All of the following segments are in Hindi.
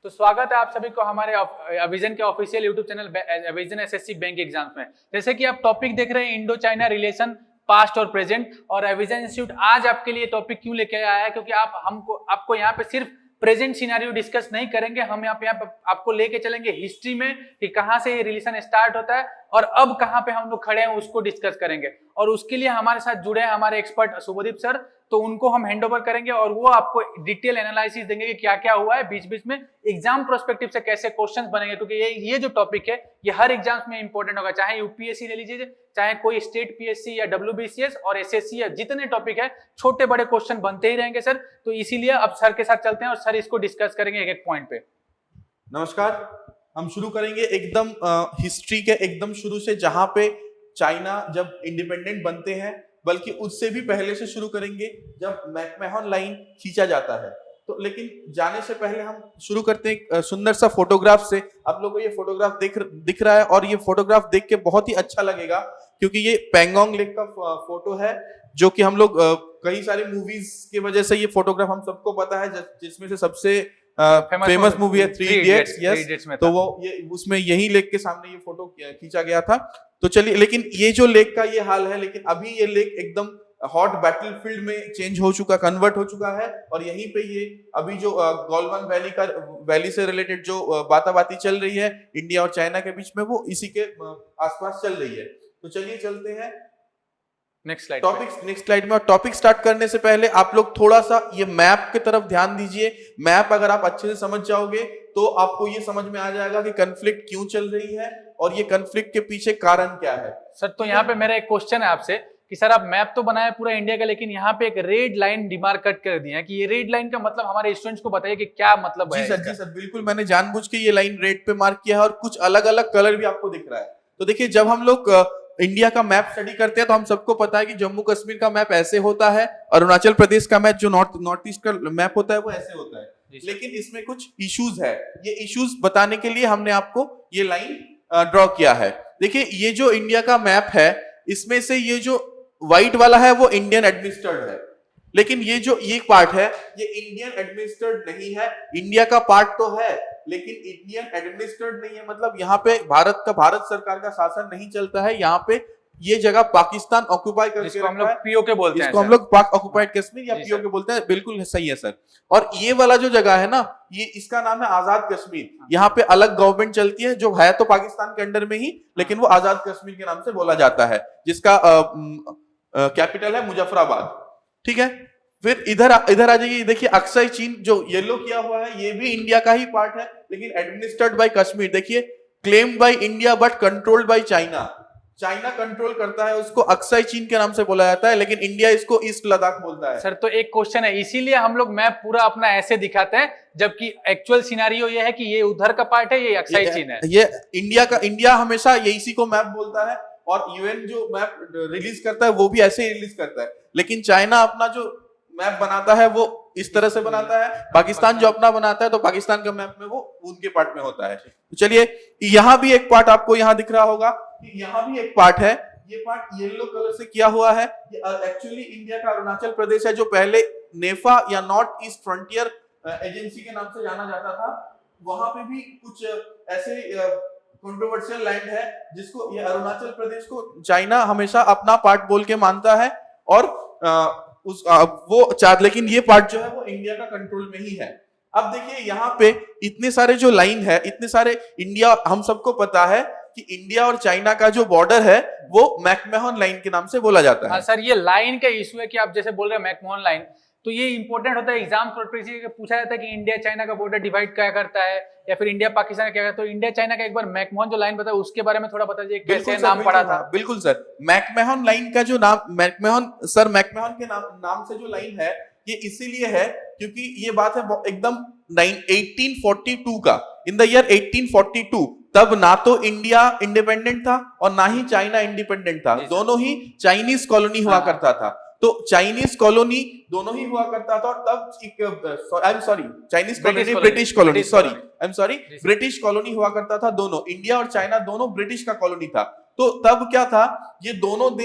तो स्वागत है आप सभी को हमारे अविजन के ऑफिशियल यूट्यूब चैनल अविजन एसएससी बैंक एग्जाम्स में। जैसे कि आप टॉपिक देख रहे हैं इंडो चाइना रिलेशन पास्ट और प्रेजेंट, और अविजन इंस्टीट्यूट आज आपके लिए टॉपिक क्यों लेके आया है, क्योंकि आपको यहाँ पे सिर्फ प्रेजेंट सिनेरियो डिस्कस नहीं करेंगे, हम यहाँ पे आपको लेके चलेंगे हिस्ट्री में कि कहाँ से ये रिलेशन स्टार्ट होता है और अब कहाँ पे हम लोग खड़े हैं उसको डिस्कस करेंगे। और उसके लिए हमारे साथ जुड़े हैं हमारे एक्सपर्ट शुभदीप सर, तो उनको हम हैंड ओवर करेंगे और वो आपको डिटेल एनालिसिस देंगे कि क्या क्या हुआ है बीच बीच में, एग्जाम प्रोस्पेक्टिव से कैसे क्वेश्चंस बनेंगे, क्योंकि ये जो टॉपिक है ये हर एग्जाम्स में इंपॉर्टेंट होगा, चाहे यूपीएससी ले लीजिए, चाहे कोई स्टेट पीएससी या डब्ल्यूबीसीएस और एसएससी या जितने टॉपिक है छोटे बड़े क्वेश्चन बनते ही रहेंगे सर। तो इसीलिए अब सर के साथ चलते हैं और सर इसको डिस्कस करेंगे एक एक पॉइंट पे। नमस्कार, हम शुरू करेंगे एकदम हिस्ट्री के एकदम शुरू से, जहां पे चाइना जब इंडिपेंडेंट बनते हैं, बल्कि उससे भी पहले से शुरू करेंगे जब मैकमहन लाइन खींचा जाता है। तो लेकिन जाने से पहले हम शुरू करते हैं सुंदर सा फोटोग्राफ से। आप लोगों को ये फोटोग्राफ दिख रहा है और ये फोटोग्राफ देख के बहुत ही अच्छा लगेगा, क्योंकि ये पैंगोंग लेक का फोटो है, जो कि हम लोग कई सारी मूवीज की वजह से ये फोटोग्राफ हम सबको पता है, जिसमें से सबसे फेमस मूवी है 3 इडियट्स। यस, तो वो ये उसमें यही लेक के सामने ये फोटो खींचा गया था। तो चलिए, लेकिन ये जो लेक का ये हाल है, लेकिन अभी ये लेक एकदम हॉट बैटलफील्ड में चेंज हो चुका, कन्वर्ट हो चुका है। और यहीं पे ये अभी जो गॉलवान वैली से रिलेटेड जो बाताबाती चल रही है इंडिया और चाइना के बीच में, वो इसी के आसपास चल रही है। तो चलिए चलते हैं नेक्स्ट स्लाइड में। और टॉपिक स्टार्ट करने से पहले आप लोग थोड़ा सा ये मैप की तरफ ध्यान दीजिए। मैप अगर आप अच्छे से समझ जाओगे तो आपको ये समझ में आ जाएगा कि कन्फ्लिक्ट क्यों चल रही है और ये कन्फ्लिक्ट के पीछे कारण क्या है। सर, तो यहाँ पे मेरा एक क्वेश्चन है आपसे कि सर आप मैप तो बनाया पूरा इंडिया का, लेकिन यहाँ पे एक रेड लाइन डिमार्क कट कर दिया है कि ये रेड लाइन का मतलब हमारे स्टूडेंट्स को बताइए कि क्या मतलब है। जी सर, बिल्कुल, मैंने जानबूझ के ये लाइन रेड पे मार्क किया है और कुछ अलग अलग कलर भी आपको दिख रहा है। तो देखिए, जब हम लोग इंडिया का मैप स्टडी करते हैं तो हम सबको पता है कि जम्मू कश्मीर का मैप ऐसे होता है, अरुणाचल प्रदेश का मैप जो नॉर्थ ईस्ट का मैप होता है वो ऐसे होता है। लेकिन इसमें कुछ इश्यूज है, ये इश्यूज बताने के लिए हमने आपको ये लाइन ड्रॉ किया है। देखिए, ये जो इंडिया का मैप है, इसमें से ये जो व्हाइट वाला है वो इंडियन एडमिनिस्ट्रेड है, लेकिन ये पार्ट है ये इंडियन एडमिनिस्ट्रेड नहीं है। इंडिया का पार्ट तो है लेकिन इंडियन एडमिनिस्ट्रेड नहीं है, मतलब यहाँ पे भारत सरकार का शासन नहीं चलता है। यहाँ पे ये जगह पाकिस्तान ऑक्यूपाई करके हम लोग पीओके बोलते हैं, इसको हम लोग पाक ऑक्यूपाइड कश्मीर या पीओके बोलते हैं। बिल्कुल सही है सर। और ये वाला जो जगह है ना, ये इसका नाम है आजाद कश्मीर। यहाँ पे अलग गवर्नमेंट चलती है, जो है तो पाकिस्तान के अंडर में ही, लेकिन वो आजाद कश्मीर के नाम से बोला जाता है, जिसका कैपिटल है मुजफ्फराबाद। ठीक है, फिर इधर आ जाइए। देखिए, अक्साई चीन जो येलो किया हुआ है ये भी इंडिया का ही पार्ट है, लेकिन एडमिनिस्ट्रेड बाय कश्मीर। देखिए, claimed by India but controlled by China. China control करता है उसको, अक्साई चीन के नाम से बोला जाता है, लेकिन इंडिया इसको ईस्ट लद्दाख बोलता है। सर, तो एक क्वेश्चन है, इसीलिए हम लोग मैप पूरा अपना ऐसे दिखाते हैं, जबकि एक्चुअल सिनेरियो ये है कि ये उधर का पार्ट है, ये अक्साई चीन है। ये इंडिया हमेशा इसी को मैप बोलता है, और यूएन जो मैप रिलीज करता है वो भी ऐसे ही रिलीज करता है। लेकिन चाइना अपना जो मैप बनाता है वो इस तरह से बनाता है, पाकिस्तान जो अपना बनाता है तो पाकिस्तान का मैप में वो उनके पार्ट में होता है। तो चलिए, यहाँ भी एक पार्ट आपको यहाँ दिख रहा होगा, यहाँ भी एक पार्ट है, ये पार्ट येलो कलर से किया हुआ है। ये एक्चुअली इंडिया का अरुणाचल प्रदेश है, जो पहले नेफा या नॉर्थ ईस्ट फ्रंटियर एजेंसी के नाम से जाना जाता था। वहां पे भी कुछ ऐसे कंट्रोवर्शियल लैंड है जिसको ये अरुणाचल प्रदेश को चाइना हमेशा अपना पार्ट बोल के मानता है, और लेकिन ये पार्ट जो है वो इंडिया का कंट्रोल में ही है। अब देखिए, यहाँ पे इतने सारे जो लाइन है, इतने सारे इंडिया, हम सबको पता है कि इंडिया और चाइना का जो बॉर्डर है वो मैकमहन लाइन के नाम से बोला जाता है। हाँ सर, ये लाइन का इशू है कि आप जैसे बोल रहे हैं मैकमहन लाइन, तो ये इंपॉर्टेंट होता है एग्जाम पूछा जाता है कि इंडिया चाइना का बॉर्डर डिवाइड क्या करता है, या फिर इंडिया पाकिस्तान क्या करता है। तो इंडिया चाइना का एक बार मैकमहन जो लाइन बताया उसके बारे में थोड़ा बताइए, कैसे नाम पड़ा था। बिल्कुल सर, मैकमहन लाइन का जो नाम मैकमहन के नाम से जो लाइन है ये इसीलिए है क्योंकि ये बात है एकदम 1842 का, इन द ईयर 1842। तब ना तो इंडिया इंडिपेंडेंट था और ना ही चाइना इंडिपेंडेंट था, दोनों ही चाइनीज कॉलोनी हुआ करता था। तो चाइनीज कॉलोनी दोनों ही हुआ करता था, और तब ब्रिटिश कॉलोनी हुआ करता था दोनों, इंडिया और चाइना दोनों ब्रिटिश का कॉलोनी था। तो तब क्या था, ये दोनों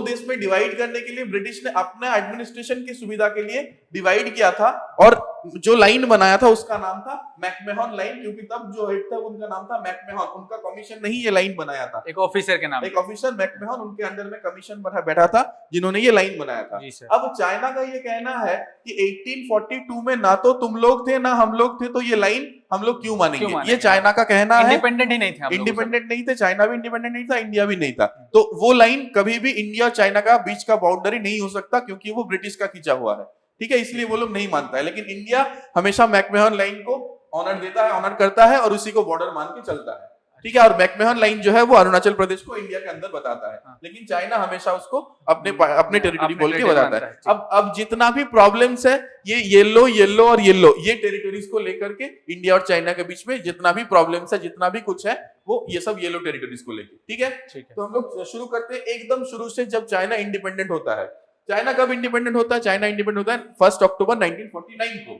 देश में डिवाइड करने के लिए ब्रिटिश ने अपना एडमिनिस्ट्रेशन की सुविधा के लिए डिवाइड किया था, और जो लाइन बनाया था उसका नाम था मैकमेहन लाइन, क्योंकि तब जो हेड था उनका नाम था मैकमेहन, उनका कमीशन नहीं ये लाइन बनाया था, एक ऑफिसर के नाम। एक ऑफिसर मैकमेहन उनके अंडर में कमीशन बना बैठा था जिन्होंने ये लाइन बनाया था। जी सर। अब चाइना का ये कहना है कि 1842 में ना तो तुम लोग थे ना हम लोग थे, तो ये लाइन हम लोग क्यों मानेंगे, ये चाइना का कहना है। इंडिपेंडेंट ही नहीं थे हम लोग, इंडिपेंडेंट नहीं थे, चाइना भी इंडिपेंडेंट नहीं था, इंडिया भी नहीं था, तो वो लाइन कभी भी इंडिया और चाइना का बीच का बाउंड्री नहीं हो सकता, क्योंकि वो ब्रिटिश का खींचा हुआ है, ठीक है, इसलिए वो लोग नहीं मानता है। लेकिन इंडिया हमेशा मैकमेहन लाइन को ऑनर देता है, ऑनर करता है और उसी को बॉर्डर मान के चलता है, ठीक है। और मैकमेहन लाइन जो है वो अरुणाचल प्रदेश को इंडिया के अंदर बताता है, लेकिन चाइना हमेशा उसको अपने टेरिटरी बोल के बताता है। अब जितना भी प्रॉब्लम्स है ये येलो येलो और येलो, ये टेरिटरीज को लेकर के इंडिया और चाइना के बीच में जितना भी प्रॉब्लम्स है, जितना भी कुछ है, वो ये सब येलो टेरिटरीज को लेके, ठीक है। तो हम लोग शुरू करते हैं एकदम शुरू से, जब चाइना इंडिपेंडेंट होता है। चाइना कब इंडिपेंडेंट होता है? चाइना इंडिपेंडेंट होता है 1 अक्टूबर 1949 को।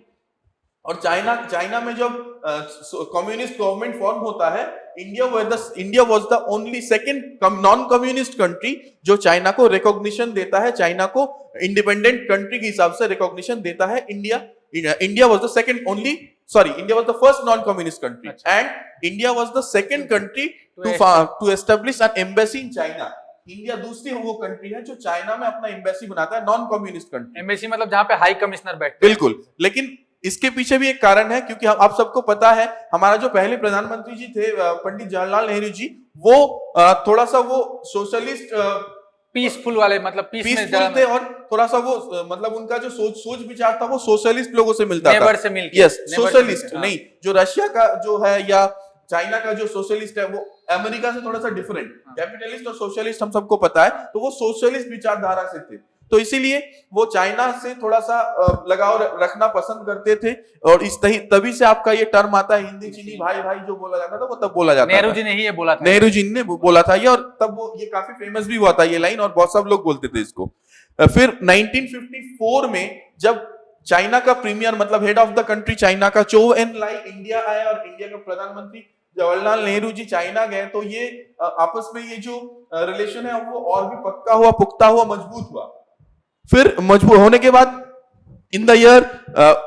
और चाइना में जब कम्युनिस्ट गवर्नमेंट फॉर्म होता है, India was the only second non communist country जो चाइना को रिकॉग्निशन देता है, चाइना को इंडिपेंडेंट कंट्री के हिसाब से रिकॉग्निशन देता है। India was the second only, sorry, India was the first non communist country and India was the second country to establish an embassy in China. India दूसरी वो कंट्री है जो चाइना में अपना एम्बेसी बनाता है, नॉन कम्युनिस्ट कंट्री। एम्बेसी मतलब जहां पे हाई कमिश्नर बैठते हैं। बिल्कुल, लेकिन इसके पीछे भी एक कारण है, क्योंकि आप सबको पता है हमारा जो पहले प्रधानमंत्री जी थे पंडित जवाहरलाल नेहरू जी, वो थोड़ा सा वो सोशलिस्ट पीसफुल वाले, मतलब पीसफुल थे, और थोड़ा सा वो मतलब उनका जो सोच विचार था वो सोशलिस्ट लोगों से मिलता था, नेबर से मिलके। यस, सोशलिस्ट नहीं, जो रशिया का जो है या चाइना का जो सोशलिस्ट है वो अमेरिका से थोड़ा सा डिफरेंट, कैपिटलिस्ट और सोशलिस्ट हम सबको पता है, तो वो सोशलिस्ट विचारधारा से थे, तो इसीलिए वो चाइना से थोड़ा सा लगाव रखना पसंद करते थे। और तभी से आपका ये टर्म आता है हिंदी चीनी भाई भाई जो बोला जाता था, वो तब बोला जाता था। नेहरू जी ने ही ये बोला था, नेहरू जी ने बोला था ये, और तब वो ये काफी फेमस भी हुआ था ये लाइन, और बहुत सब लोग बोलते थे इसको। फिर 1954 में जब चाइना का प्रीमियर मतलब head of the country China का चो एन लाई इंडिया आया और इंडिया का प्रधानमंत्री जवाहरलाल नेहरू जी चाइना गए, तो ये आपस में ये जो रिलेशन है वो और भी पक्का हुआ, पुख्ता हुआ, मजबूत हुआ। फिर मजबूत होने के बाद इन द ईयर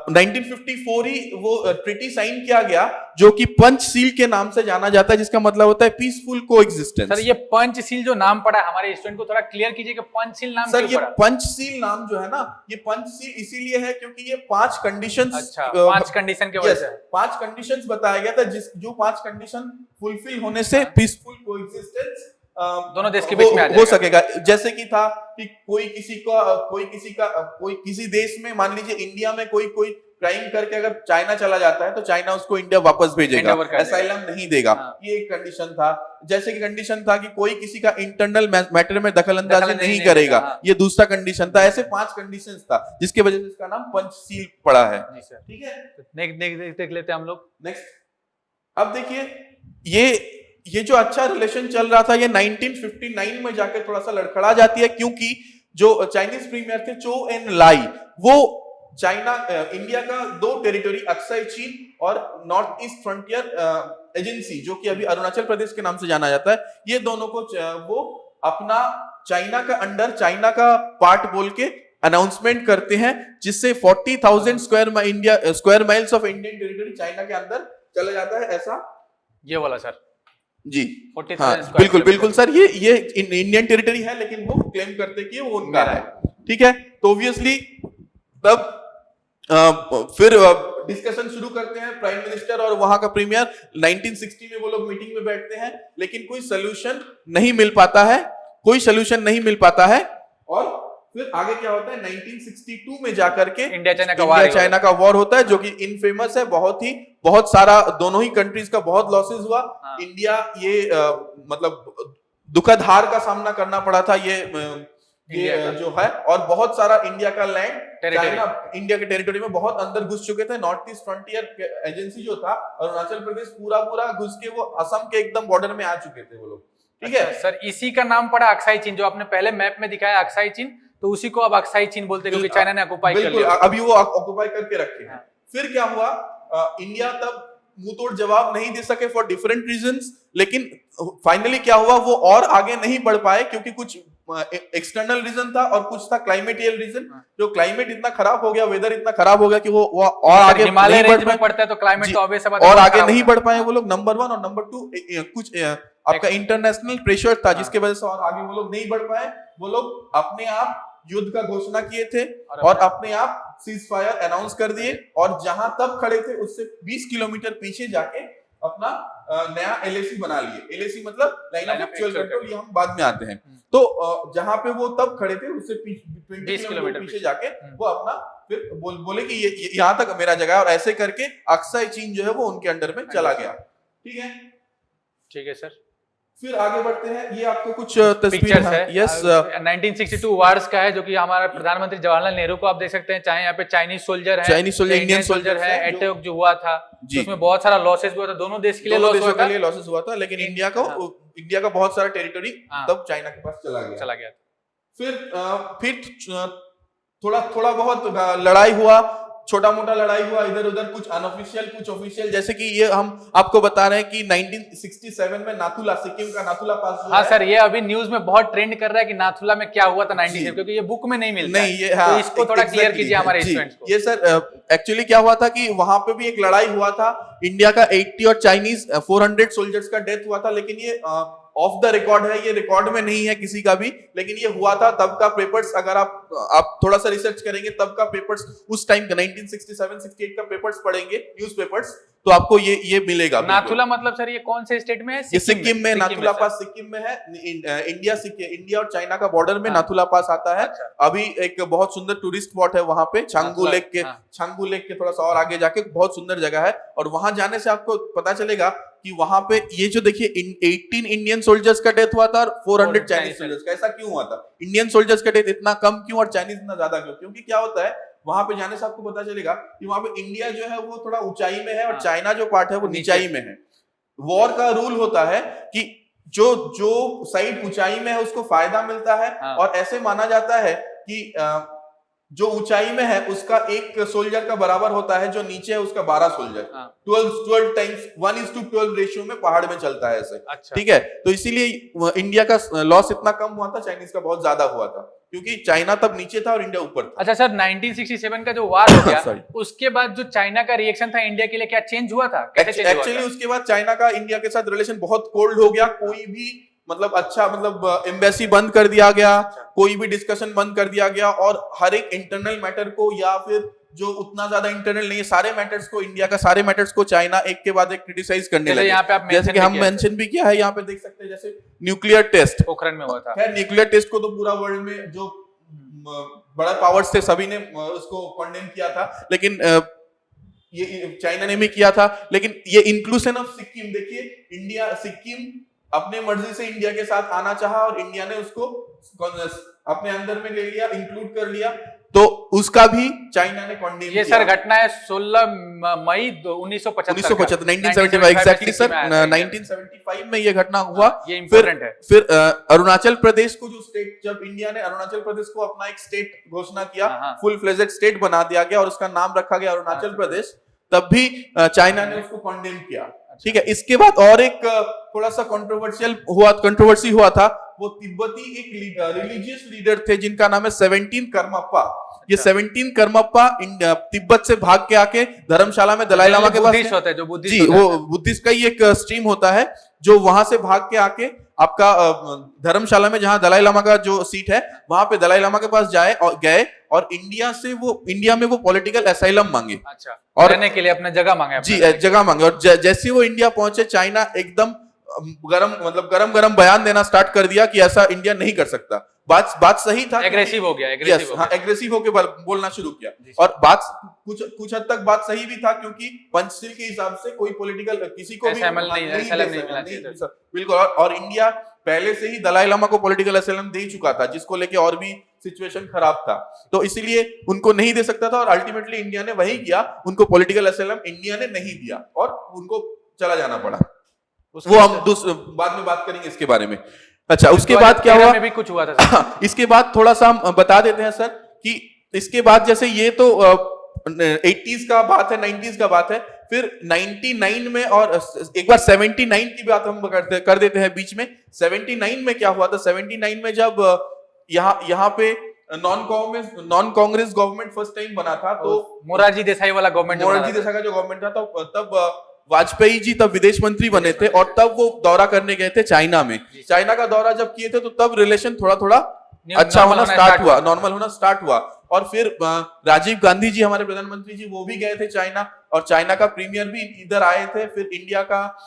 1954 ही वो ट्रीटी साइन किया गया जो कि पंचशील के नाम से जाना जाता है, जिसका मतलब होता है पीसफुल कोएग्जिस्टेंस। सर ये पंचशील जो नाम पड़ा है, हमारे स्टूडेंट को थोड़ा क्लियर कीजिए कि पंचशील नाम सर क्यों ये पड़ा? पंचशील नाम जो है ना, ये पंचशील इसीलिए है क्योंकि ये 5 कंडीशंस, अच्छा, 5 कंडीशन के वजह से 5 कंडीशंस बताया गया था, जो 5 कंडीशन फुलफिल होने से पीसफुल कोएग्जिस्टेंस दोनों देश के बीच में हो सकेगा। जैसे कि था कि कोई किसी देश में, मान लीजिए इंडिया में कोई क्राइम करके अगर चाइना चला जाता है तो चाइना उसको इंडिया वापस भेजेगा, असाइलम नहीं देगा। ये एक कंडीशन था। जैसे कि कंडीशन था कि कोई किसी का इंटरनल मैटर में दखलंदाजी नहीं करेगा, ये दूसरा कंडीशन था। ऐसे 5 कंडीशंस था जिसकी वजह से इसका नाम पंचशील पड़ा है। ठीक है, नेक्स्ट देख लेते हैं हम लोग। नेक्स्ट, अब देखिए ये जो अच्छा रिलेशन चल रहा था ये 1959 में जाकर थोड़ा सा लड़खड़ा जाती है, क्योंकि जो चाइनीज प्रीमियर थे चो एन लाई, वो इंडिया का 2 टेरिटरी अक्साई चीन और नॉर्थ ईस्ट फ्रंटियर एजेंसी, जो कि अभी अरुणाचल प्रदेश के नाम से जाना जाता है, ये दोनों को वो अपना चाइना का अंडर, चाइना का पार्ट बोल के अनाउंसमेंट करते हैं, जिससे 40,000 square miles of Indian territory China के अंदर चला जाता है। ऐसा ये वाला सर जी, हाँ, बिल्कुल सर, ये इंडियन टेरिटरी है, लेकिन वो क्लेम करते कि वो उनका है। ठीक है, तो ऑब्वियसली तब फिर डिस्कशन शुरू करते हैं प्राइम मिनिस्टर और वहां का प्रीमियर। 1960 में वो लोग मीटिंग में बैठते हैं, लेकिन कोई सोल्यूशन नहीं मिल पाता है। और फिर आगे क्या होता है, 1962 में जाकर के इंडिया चाइना का वॉर होता है, जो कि इनफेमस है, बहुत सारा दोनों ही कंट्रीज का बहुत लॉसेस हुआ। इंडिया ये मतलब दुखद हार का सामना करना पड़ा था ये जो है, और बहुत सारा इंडिया का लैंड चाइना इंडिया के टेरिटरी में बहुत अंदर घुस चुके थे। नॉर्थ ईस्ट फ्रंटियर एजेंसी जो था, अरुणाचल प्रदेश पूरा घुस के वो असम के एकदम बॉर्डर में आ चुके थे वो लोग। ठीक है सर, इसी का नाम पड़ा अक्साई चीन, जो आपने पहले मैप में दिखाया अक्साई चीन, तो उसी को अब अक्साई चीन बोलते हैं, क्योंकि चाइना ने ऑक्युपाई कर लिया, अभी वो ऑक्युपाई करके रखे हैं। फिर क्या हुआ, इंडिया तब मुंहतोड़ जवाब नहीं दे सके फॉर डिफरेंट रीजंस, लेकिन फाइनली क्या हुआ, वो और आगे नहीं बढ़ पाए, क्योंकि कुछ एक्सटर्नल रीजन था और कुछ था क्लाइमेटियल रीजन। जो क्लाइमेट इतना खराब हो गया, वेदर इतना खराब हो गया कि वो और आगे हिमालय नहीं रेंज बढ़ में पाए, पड़ता है तो क्लाइमेट तो ऑब्वियस बात और है, आगे खराब नहीं होगा। बढ़ पाए वो लोग, नंबर 1 और नंबर 2 कुछ आपका इंटरनेशनल प्रेशर था जिसके वजह से और आगे वो लोग नहीं बढ़ पाए। वो लोग अपने आप युद्ध का घोषणा किए थे और अपने आप सीज फायर अनाउंस कर दिए, और जहां तब खड़े थे उससे 20 किलोमीटर पीछे जाके अपना नया एलएसी बना लिए। एलएसी मतलब लाइन ऑफ एक्चुअल कंट्रोल, ये हम बाद में आते हैं। तो जहां पे वो तब खड़े थे उससे 20 किलोमीटर पीछे जाके वो अपना फिर बोले कि ये यहाँ तक मेरा जगह है, और ऐसे करके अक्साई चीन जो है वो उनके अंडर में चला गया। ठीक है सर, फिर आगे बढ़ते हैं। ये आपको कुछ तस्वीर है, यस 1962 वार्स का है, जो कि हमारा प्रधानमंत्री जवाहरलाल नेहरू को आप देख सकते हैं। चाहे यहाँ पे चाइनीज सोल्जर है, इंडियन सोल्जर है, अटैक जो हुआ था तो उसमें बहुत सारा लॉसेस हुआ था, दोनों देश के लिए लॉसेस हुआ था, लेकिन इंडिया का बहुत सारा टेरिटरी तब चाइना के पास चला गया। फिर थोड़ा बहुत लड़ाई हुआ, छोटा मोटा लड़ाई हुआ इधर उधर, कुछ अनऑफिशियल कुछ ऑफिशियल, जैसे कि ये हम आपको बता रहे हैं कि 1967 में नाथुला, सिक्किम का नाथुला पास हुआ। हाँ सर, ये अभी न्यूज में बहुत ट्रेंड कर रहा है कि नाथुला में क्या हुआ था 97, क्योंकि ये बुक में नहीं मिलता नहीं, ये तो इसको थोड़ा क्लियर कीजिए हमारे स्टूडेंट्स को। ये सर एक्चुअली क्या हुआ था कि वहां पे भी एक लड़ाई हुआ था, इंडिया का 80 और चाइनीज 400 सोल्जर्स का डेथ हुआ था, लेकिन ये ऑफ द रिकॉर्ड है, ये रिकॉर्ड में नहीं है किसी का भी, लेकिन ये हुआ था। तब का पेपर्स अगर आप थोड़ा सा रिसर्च करेंगे, तब का पेपर्स उस टाइम का 1967-68 का पेपर्स पढ़ेंगे, न्यूज़ पेपर्स, तो आपको ये मिलेगा। नाथुला मतलब सर ये कौन से स्टेट में है? ये सिक्किम में, नाथुला पास सिक्किम में है। इंडिया और चाइना का बॉर्डर में नाथुला पास आता है। अभी एक बहुत सुंदर टूरिस्ट स्पॉट है वहां पे, छांगू लेक के थोड़ा सा और आगे जाके बहुत सुंदर जगह है, और वहां जाने से आपको पता चलेगा कि वहां पे ये जो देखिए 18 इंडियन सोल्जर्स का डेथ हुआ था और 400 चाइनीज सोल्जर्स का। ऐसा क्यों हुआ था? इंडियन सोल्जर्स का डेथ इतना कम क्यों और चाइनीज इतना ज्यादा क्यों? क्योंकि क्या होता है, वहां पे जाने से आपको पता चलेगा कि वहां पे इंडिया जो है वो थोड़ा ऊंचाई में है और चाइना जो पार्ट है वो नीचाई में है। वॉर का रूल होता है कि जो साइड ऊंचाई में है उसको फायदा मिलता है, और ऐसे माना जाता है कि जो ऊंचाई में है उसका एक सोल्जर का बराबर होता है, जो नीचे है उसका 12 सोल्जर। 12 टाइम्स 1:12 रेशियो में पहाड़ में चलता है ऐसे। ठीक है, तो इसीलिए इंडिया का लॉस इतना कम हुआ था, चाइनीज का बहुत ज्यादा हुआ था, क्योंकि चाइना तब नीचे था और इंडिया ऊपर था। अच्छा सर, 1967 का जो वार हो गया उसके बाद जो चाइना का रिएक्शन था इंडिया के लिए, क्या चेंज हुआ था? एक्चुअली उसके बाद चाइना का इंडिया के साथ रिलेशन बहुत कोल्ड हो गया। कोई भी मतलब एम्बेसी बंद कर दिया गया, कोई भी डिस्कशन बंद कर दिया गया, और हर एक इंटरनल मैटर को, या फिर जो उतना ज्यादा इंटरनल नहीं है, सारे मैटर्स को, इंडिया का सारे मैटर्स को चाइना एक के बाद एक क्रिटिसाइज करने लगे। जैसे कि हम मेंशन भी किया है, यहाँ पे देख सकते हैं, जैसे न्यूक्लियर टेस्ट पोखरण में हुआ था। खैर न्यूक्लियर टेस्ट को तो पूरा वर्ल्ड में जो बड़ा पावर्स थे सभी ने उसको कंडेम किया था, लेकिन ये चाइना ने भी किया था। लेकिन ये इंक्लूजन ऑफ सिक्किम देखिए, सिक्किम अपने मर्जी से इंडिया के साथ आना चाहा और इंडिया ने उसको अपने अंदर में ले लिया, इंक्लूड कर लिया, तो उसका भी चाइना ने कंडेम किया। ये सर घटना है 16 मई 1975 1975 एग्जैक्टली सर, 1975 में ये घटना हुआ। ये इंपॉर्टेंट है। फिर अरुणाचल प्रदेश को जो स्टेट, जब इंडिया ने अरुणाचल प्रदेश को अपना एक स्टेट घोषणा किया, फुल फ्लेजेड स्टेट बना दिया गया और उसका नाम रखा गया अरुणाचल प्रदेश, तब भी चाइना ने उसको कंडेम किया। ठीक है, इसके बाद और एक थोड़ा सा कंट्रोवर्सी हुआ था। वो तिब्बती एक रिलीजियस लीडर थे जिनका नाम है 17 करमप्पा। ये 17 करमप्पा तिब्बत से भाग के आके धर्मशाला में दलाई लामा के पास होता है, जो बुद्धिस्ट जी, वो बुद्धिस्ट का ही एक स्ट्रीम होता है, जो वहां से भाग के आके आपका धर्मशाला में, जहां दलाई लामा का जो सीट है, वहां पे दलाई लामा के पास गए और इंडिया में वो पॉलिटिकल असाइलम मांगे। अच्छा, और रहने के लिए अपना जगह मांगे। जी, जगह मांगे। और जैसे वो इंडिया पहुंचे, चाइना एकदम गरम बयान देना स्टार्ट कर दिया कि ऐसा इंडिया नहीं कर सकता। बात सही था, एग्रेसिव हो गया, एग्रेसिव होके बोलना शुरू किया, और बात कुछ हद तक बात सही भी था, क्योंकि पंचशील के हिसाब से कोई पॉलिटिकल किसी को भी नहीं, बिल्कुल। और इंडिया पहले से ही दलाई लामा को पॉलिटिकल असाइलम दे चुका था, जिसको लेके और भी सिचुएशन खराब था, तो इसीलिए उनको नहीं दे सकता था, और अल्टीमेटली इंडिया ने वही किया, उनको पॉलिटिकल असाइलम इंडिया ने नहीं दिया और उनको चला जाना पड़ा। वो हम बाद में बात करेंगे इसके बारे में। अच्छा, उसके बाद क्या हुआ? भी कुछ हुआ था इसके बाद थोड़ा सा हम बता देते हैं सर कि इसके बाद, जैसे ये तो 80s का बात है, 90s का बात है, फिर 99 में, और एक बार 79 की बात हम कर देते हैं बीच में। 79 में क्या हुआ था? 79 में जब यहाँ पे non Congress government first time बना था, तो मोरारजी देसाई वाला गवर्नमेंट, मोरारजी देसाई का जो गवर्नमेंट था, तो तब वाजपेयी जी तब विदेश मंत्री बने थे और तब वो दौरा करने गए थे चाइना में। चाइना का दौरा जब किए थे तो तब रिलेशन थोड़ा थोड़ा अच्छा होना स्टार्ट हुआ, नॉर्मल होना स्टार्ट हुआ। और फिर राजीव गांधी जी हमारे प्रधानमंत्री जी वो भी गए थे चाइना, और चाइना का प्रीमियर भी इधर आए थे, फिर इंडिया का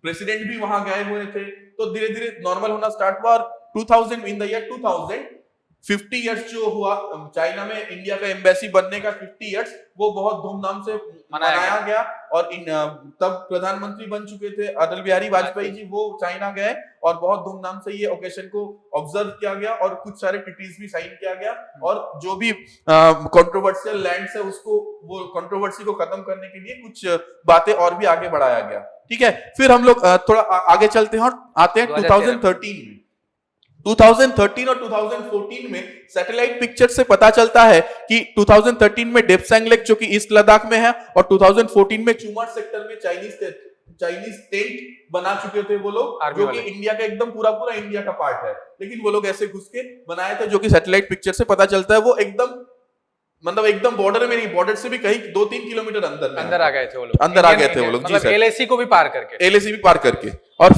प्रेसिडेंट भी वहां गए हुए थे, तो धीरे धीरे नॉर्मल होना स्टार्ट हुआ। और 2000 इन द ईयर 2000 50 इयर्स जो हुआ चाइना में इंडिया का एम्बेसी बनने का 50 इयर्स, वो बहुत धूमधाम से मनाया गया। और तब प्रधानमंत्री बन चुके थे अटल बिहारी वाजपेयी जी, वो चाइना गए और बहुत धूमधाम से ये ओकेशन को ऑब्जर्व किया गया और कुछ सारे ट्रीटीज भी साइन किया गया। और जो भी कंट्रोवर्शियल लैंड्स है उसको, वो कंट्रोवर्सी को खत्म करने के लिए कुछ बातें और भी आगे बढ़ाया गया। ठीक है, फिर हम लोग थोड़ा आगे चलते हैं और आते हैं 2013 में। 2013 और 2014 में सैटेलाइट पिक्चर से पता चलता है कि 2013 में डेप्सैंग लेक जो कि ईस्ट लद्दाख में है, और 2014 में चुमार सेक्टर में चाइनीज टेंट बना चुके थे वो लोग, जो कि इंडिया का एकदम पूरा इंडिया का पार्ट है, लेकिन वो लोग ऐसे घुस के बनाए थे, जो कि सैटेलाइट पिक्चर से पता चलता है वो एकदम, मतलब एकदम बॉर्डर में नहीं, बॉर्डर से भी कहीं 2-3 किलोमीटर अंदर आ गए थे वो लोग, अंदर आ गए थे वो लोग, मतलब एलएसी को भी पार करके, एलएसी भी पार करके। और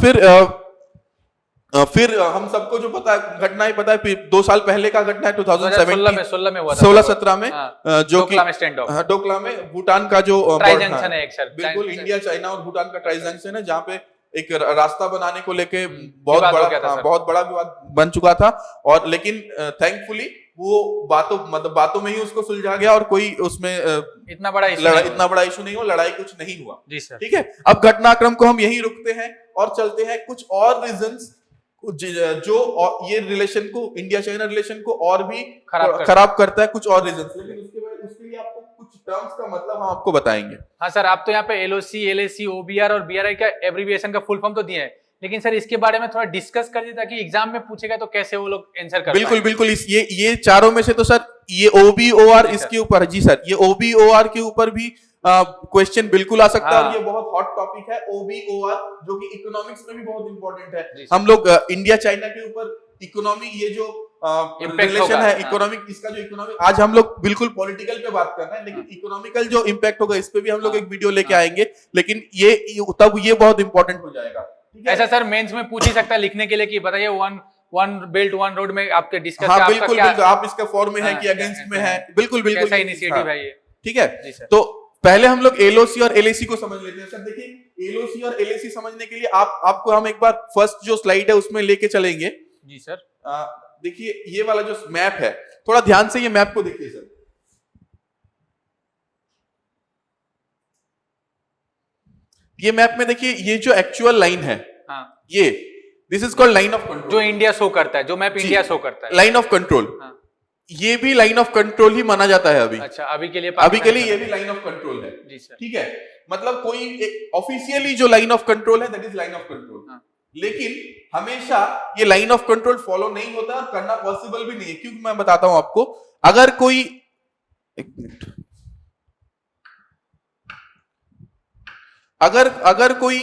फिर हम सबको जो पता है, घटना ही पता है, 2 साल पहले का घटना है 2016 में हुआ था, 16-17 में, जो कि डोकला में भूटान का जो ट्राई जंक्शन है, बिल्कुल इंडिया चाइना और भूटान का ट्राई जंक्शन है, जहाँ पे एक रास्ता बनाने को लेके बहुत बड़ा विवाद बन चुका था। और लेकिन थैंकफुली वो बातों में ही उसको सुलझा गया और कोई उसमें इतना बड़ा इशू नहीं हुआ, लड़ाई कुछ नहीं हुआ। ठीक है, अब घटनाक्रम को हम यही रुकते हैं और चलते हैं कुछ और रीजंस जो ये रिलेशन को, इंडिया चाइना रिलेशन को और भी खराब करता है, कुछ और रीजंस। लेकिन उसके लिए आपको कुछ टर्म्स का मतलब हम आपको बताएंगे। हाँ सर, आप तो यहाँ पे एलओसी, एलएसी, ओबीआर और बीआरआई का एब्रिविएशन का फुल फॉर्म तो दिए हैं, लेकिन सर इसके बारे में थोड़ा डिस्कस कर दीजिए ताकि एग्जाम में पूछेगा तो कैसे वो लोग आंसर कर पाएं। बिल्कुल ये चारों में से तो सर ये ओबीओआर इसके ऊपर, जी सर, ये ओबीओआर के ऊपर भी क्वेश्चन बिल्कुल आ सकता है। और ये बहुत हॉट टॉपिक है ओबीओआर, जो कि इकोनॉमिक्स में भी बहुत इंपॉर्टेंट है। हम लोग इंडिया चाइना के ऊपर इकोनॉमी, ये जो रिलेशन है इकोनॉमिक, इसका जो इकोनॉमिक, आज हम लोग बिल्कुल पॉलिटिकल पे बात कर रहे हैं, लेकिन इकोनॉमिकल जो इम्पैक्ट होगा इस पे भी हम लोग एक वीडियो लेके आएंगे, लेकिन ये बहुत इंपॉर्टेंट हो जाएगा। ऐसा सर मेंस में पूछ ही सकता है लिखने के लिए कि बताइए वन बेल्ट वन रोड में आपके डिस्कस, हाँ बिल्कुल, आप इसके फॉर में है कि अगेंस्ट में है, बिल्कुल कैसा इनिशिएटिव है ये। ठीक है, तो पहले हम लोग एलओसी और एलएसी को समझ लेते हैं। सर देखिए, एलओसी और एलएसी समझने के लिए आपको हम एक बार फर्स्ट जो स्लाइड है उसमें लेके चलेंगे। जी सर, देखिए ये वाला जो मैप है, थोड़ा ध्यान से ये मैप को देखिए सर। ये मैप में देखिए, ये जो एक्चुअल लाइन है, ये this is called line of control, जो इंडिया शो करता है, जो मैप इंडिया शो करता है, लाइन ऑफ कंट्रोल। ये भी लाइन ऑफ कंट्रोल ही माना जाता है अभी। अच्छा, अभी के लिए ये भी लाइन ऑफ कंट्रोल है। जी सर, ठीक है, मतलब कोई ऑफिशियली जो लाइन ऑफ कंट्रोल है that is line of control, लेकिन हमेशा ये लाइन ऑफ कंट्रोल फॉलो नहीं होता और करना पॉसिबल भी नहीं है। क्योंकि मैं बताता हूं आपको, अगर कोई, एक मिनट, अगर कोई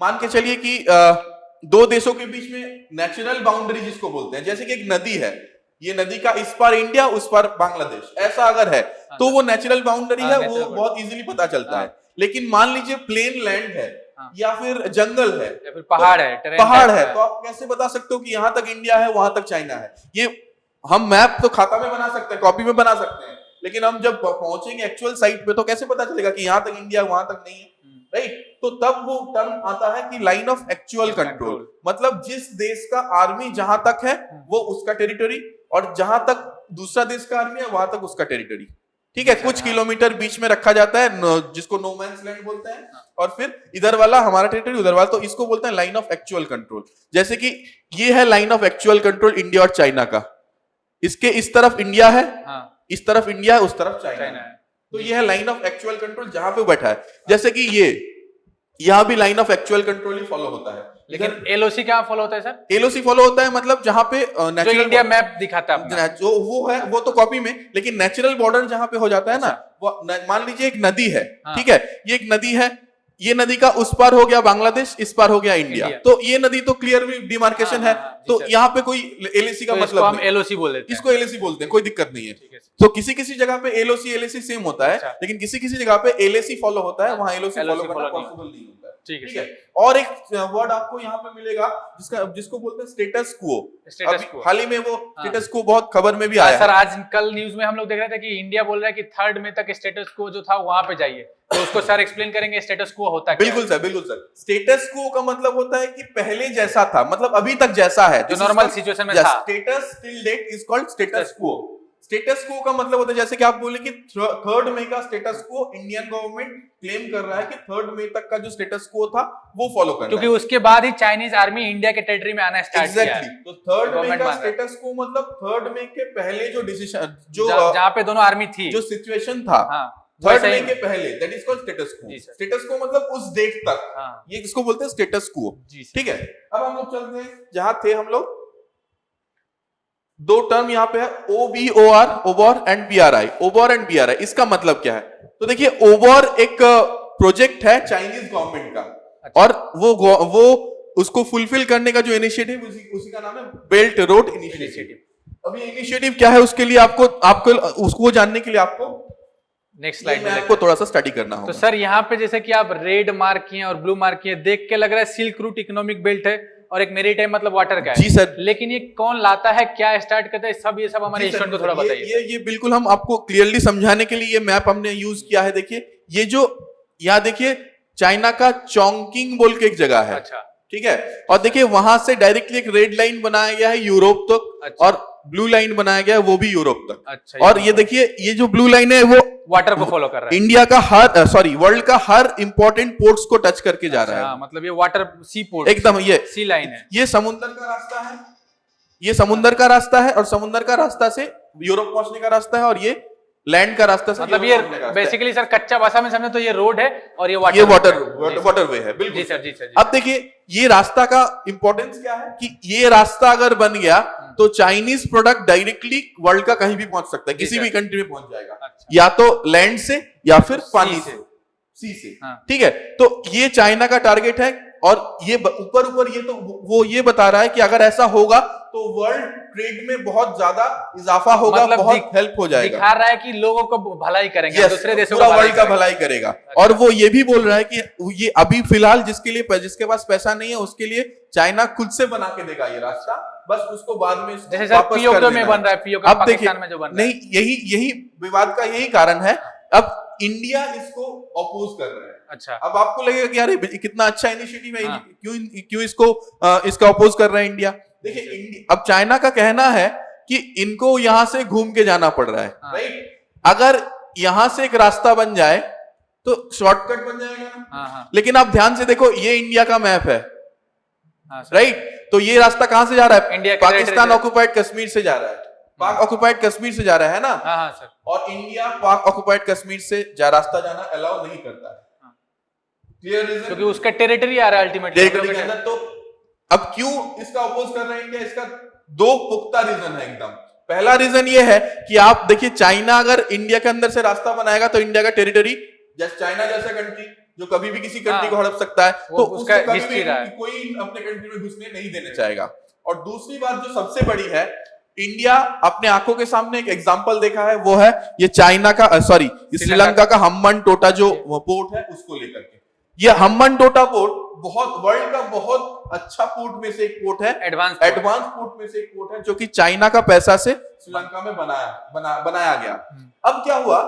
मान के चलिए कि दो देशों के बीच में नेचुरल बाउंड्री जिसको बोलते हैं, जैसे कि एक नदी है, ये नदी का इस पार इंडिया उस पार बांग्लादेश, ऐसा अगर है तो वो नेचुरल बाउंड्री है, वो बहुत इजीली पता चलता है। लेकिन मान लीजिए प्लेन लैंड है या फिर जंगल है या फिर पहाड़ है, तो आप कैसे बता सकते हो कि यहां तक इंडिया है वहां तक चाइना है? ये हम मैप तो खाता में बना सकते हैं, कॉपी में बना सकते हैं, लेकिन हम जब पहुंचेंगे एक्चुअल साइट पे तो कैसे पता चलेगा कि यहां तक इंडिया वहां तक नहीं है, राइट? तो तब वो टर्म आता है कि लाइन ऑफ एक्चुअल कंट्रोल, मतलब जिस देश का आर्मी जहां तक है वो उसका टेरिटरी, और जहां तक दूसरा देश का आर्मी है वहां तक उसका टेरिटरी। ठीक है, कुछ किलोमीटर बीच में रखा जाता है, जिसको नो मैंस लैंड बोलते हैं, और फिर इधर वाला हमारा टेरिटरी, उधर वाला, तो इसको बोलते हैं लाइन ऑफ एक्चुअल कंट्रोल। जैसे कि ये है line of actual control India और चाइना का, इसके इस तरफ इंडिया है, इस तरफ इंडिया है, उस तरफ चाइना है, तो ये है लाइन ऑफ एक्चुअल कंट्रोल जहां पे बैठा है। जैसे कि ये यहां भी line of actual control he follow होता है, लेकिन एलओसी क्या फॉलो होता है सर? एलओसी फॉलो होता है मतलब जहां पे नेचुरल इंडिया मैप दिखाता है जो वो है, वो तो कॉपी में, लेकिन नेचुरल बॉर्डर जहां पे हो जाता है ना, वो मान लीजिए एक नदी है, ठीक है, ये एक नदी है, ये नदी का उस पार हो गया बांग्लादेश, इस पार हो गया इंडिया। इंडिया। तो ये नदी तो क्लियर डिमार्केशन है, जी तो सर। यहाँ पे कोई एलएसी का तो मतलब इसको हम नहीं। एलओसी बोल देते हैं। इसको एलएसी बोलते हैं, कोई दिक्कत नहीं है। ठीक है सर। तो किसी किसी जगह पे एलएसी सेम होता है, अच्छा। लेकिन किसी किसी जगह पे एलएसी फॉलो होता है, वहां एलओसी LOC फॉलो करना follow नहीं पॉसिबल नहीं होता है। ठीक है ठीक है। और एक वर्ड आपको यहाँ पे मिलेगा जिसको बोलते हैं स्टेटस क्वो। स्टेटस क्वो। हाल ही में वो हाँ। स्टेटस क्वो बहुत खबर में भी हाँ आया सर, है। आज कल न्यूज में हम लोग देख रहे थे कि इंडिया बोल रहा है कि 3rd मई तक स्टेटस को जो था वहां पे जाइए, तो उसको सर एक्सप्लेन करेंगे स्टेटस को होता क्या है? बिल्कुल सर, बिल्कुल सर। स्टेटस को का मतलब होता है कि पहले जैसा था, मतलब अभी तक जैसा है, जो नॉर्मल सिचुएशन में था। Status till date is called status quo. Status quo का मतलब होता है जैसे कि आप बोले कि 3rd मई का स्टेटस को इंडियन गवर्नमेंट क्लेम कर रहा है कि 3rd मई तक का जो स्टेटस को था वो फॉलो करना क्योंकि है। उसके बाद ही चाइनीज आर्मी इंडिया के टेरिटरी में आना स्टार्ट किया है। एग्जैक्टली। तो 3rd मई गवर्नमेंट का मान रहा है। स्टेटस को मतलब 3rd मई के पहले जो डिसीजन जो जहाँ पे दोनों आर्मी थी। जो सिचुएशन था हाँ 3rd वैसा मई ही। के पहले, दैट इज कॉल्ड स्टेटस जी को। सर। स्टेटस को मतलब उस डेट तक, हाँ ये किसको बोलते हैं स्टेटस को। जी सर। ठीक है। अब हम लोग चलते हैं जहां थे हम लोग, दो टर्म यहाँ पे है OBOR, OBOR and BRI। OBOR and BRI इसका मतलब क्या है? तो देखिए ओबोर एक प्रोजेक्ट है चाइनीज गवर्नमेंट का, अच्छा। और वो उसको फुलफिल करने का जो इनिशिएटिव उसी का नाम है बेल्ट रोड इनिशिएटिव। अब ये इनिशिएटिव क्या है, उसके लिए आपको उसको जानने के लिए आपको नेक्स्ट स्लाइड में आपको थोड़ा सा स्टडी करना तो होगा। सर यहाँ पे जैसे कि आप रेड मार्क किए और ब्लू मार्क किए, देख के लग रहा है सिल्क रूट इकोनॉमिक बेल्ट है और एक मेरीटाइम मतलब वाटर का है। जी सर। लेकिन ये कौन लाता है, क्या स्टार्ट करता है, सब ये सब हमारे जी सर, स्टूडेंट को थोड़ा बताइए। ये बिल्कुल हम आपको क्लियरली समझाने के लिए ये मैप हमने यूज किया है। देखिए ये जो यहाँ देखिए चाइना का चोंगकिंग बोल के एक जगह है। अच्छा। ठीक है। और देखिए वहां से डायरेक्टली एक रेड लाइन बनाया गया है यूरोप तक, अच्छा। और ब्लू लाइन बनाया गया है वो भी यूरोप तक। अच्छा। और ये देखिए ये जो ब्लू लाइन है वो वाटर को फॉलो कर रहा है। इंडिया का वर्ल्ड का हर इंपॉर्टेंट पोर्ट्स को टच करके जा रहा है। हाँ, मतलब ये वाटर सी पोर्ट एकदम ये सी लाइन है। ये समुद्र का रास्ता है, ये समुद्र का रास्ता है, और समुद्र का रास्ता से यूरोप पहुंचने का रास्ता है, और ये लैंड का रास्ता से मतलब यूरोप ये पहुंचने का रास्ता है। बेसिकली सर कच्चा भाषा में समझे तो ये रोड है और ये ये वाटर वाटरवे है। बिल्कुल जी सर। जी सर। अब देखिए ये रास्ता का इंपॉर्टेंस क्या है कि ये रास्ता अगर बन गया तो चाइनीज प्रोडक्ट डायरेक्टली वर्ल्ड का कहीं भी पहुंच सकता है, जी किसी सर। भी कंट्री में पहुंच जाएगा। अच्छा। या तो लैंड से या फिर पानी से। से, सी से। हाँ। ठीक है। तो ये चाइना का टारगेट है, और ये ऊपर ये तो वो ये बता रहा है कि अगर ऐसा होगा तो वर्ल्ड ट्रेड में बहुत ज्यादा इजाफा होगा, मतलब बहुत हेल्प हो जाएगा। दिखा रहा है कि लोगों को भलाई करेंगे, Yes, दूसरे देशों पूरा को वर्ल्ड का भलाई करेगा। और वो ये भी बोल रहा है कि ये अभी फिलहाल जिसके पास पैसा नहीं है उसके लिए चाइना खुद से बना के देगा ये रास्ता, बस उसको बाद में जैसे सर पीओके में बन रहा है, पीओके अब देखिए पाकिस्तान में जो बन रहा है। नहीं, यही विवाद का यही कारण है। अब इंडिया इसको अपोज कर रहा है। अच्छा। अब आपको लगेगा कि यार ये कितना अच्छा इनिशिएटिव है, हाँ। क्यों इसका अपोज कर रहा है इंडिया। देखिए अब चाइना का कहना है कि इनको यहां से घूम के जाना पड़ रहा है, हाँ। राइट। अगर यहां से एक रास्ता बन जाए तो शॉर्टकट बन जाएगा ना। हाँ हाँ लेकिन आप ध्यान से देखो ये इंडिया का मैप है, हाँ सर। राइट। तो ये रास्ता कहां से जा रहा है? इंडिया के पाकिस्तान territory- ऑक्युपाइड कश्मीर से जा रहा है, पाक ऑक्युपाइड कश्मीर से जा रहा है ना। हाँ हाँ सर। और इंडिया पाक ऑक्युपाइड कश्मीर से रास्ता जाना अलाउ नहीं करता है। Clear reason? क्योंकि उसका टेरिटरी आ रहा है अल्टीमेटली टेरिटरी के अंदर। तो अब क्यों इसका अपोज कर रहे हैं इंडिया? इसका दो पुख्ता रीजन है एकदम। पहला रीजन ये है कि आप देखिए चाइना अगर इंडिया के अंदर से रास्ता बनाएगा तो इंडिया का टेरिटरी, जैसे चाइना जैसा कंट्री जो कभी भी किसी कंट्री को हड़प सकता है, तो उसका उसको कभी history भी रहा है। कोई अपने कंट्री में घुसने नहीं देना चाहेगा। और दूसरी बात जो सबसे बड़ी है, इंडिया अपने आंखों के सामने एक एग्जांपल देखा है, वो है ये चाइना का श्रीलंका का हम्बन टोटा जो पोर्ट है उसको लेकर के। ये हम्बन टोटा पोर्ट बहुत वर्ल्ड का बहुत अच्छा पोर्ट में से एक पोर्ट है, एडवांस पोर्ट में से एक पोर्ट है, जो कि चाइना का पैसा से श्रीलंका में बनाया गया। अब क्या हुआ,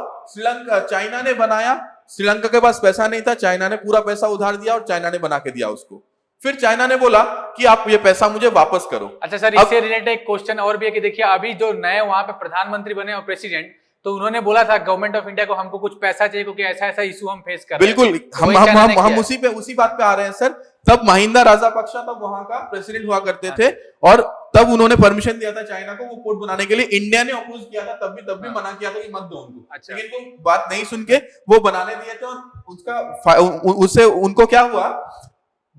चाइना ने बनाया, श्रीलंका के पास पैसा नहीं था, चाइना ने पूरा पैसा उधार दिया और चाइना ने बना के दिया उसको। फिर चाइना ने बोला कि आप ये पैसा मुझे वापस करो। अच्छा सर, इससे रिलेटेड एक क्वेश्चन और भी है कि देखिए अभी जो नए वहां पे प्रधानमंत्री बने और प्रेसिडेंट, तो उन्होंने बोला था गवर्नमेंट ऑफ इंडिया को हमको कुछ पैसा चाहिए क्योंकि ऐसा ऐसा इशू हम फेस कर रहे हैं। बिल्कुल, हम उसी बात पे आ रहे हैं सर। तब महिंदा राजापक्सा तब वहां का प्रेसिडेंट हुआ करते थे, और तब उन्होंने परमिशन दिया था चाइना को वो पोर्ट बनाने के लिए। इंडिया ने अपोज किया था, तब भी मना किया था कि मत दो उनको। अच्छा। लेकिन वो बात नहीं सुन के वो बनाने दिए थे, और उससे उनको क्या हुआ,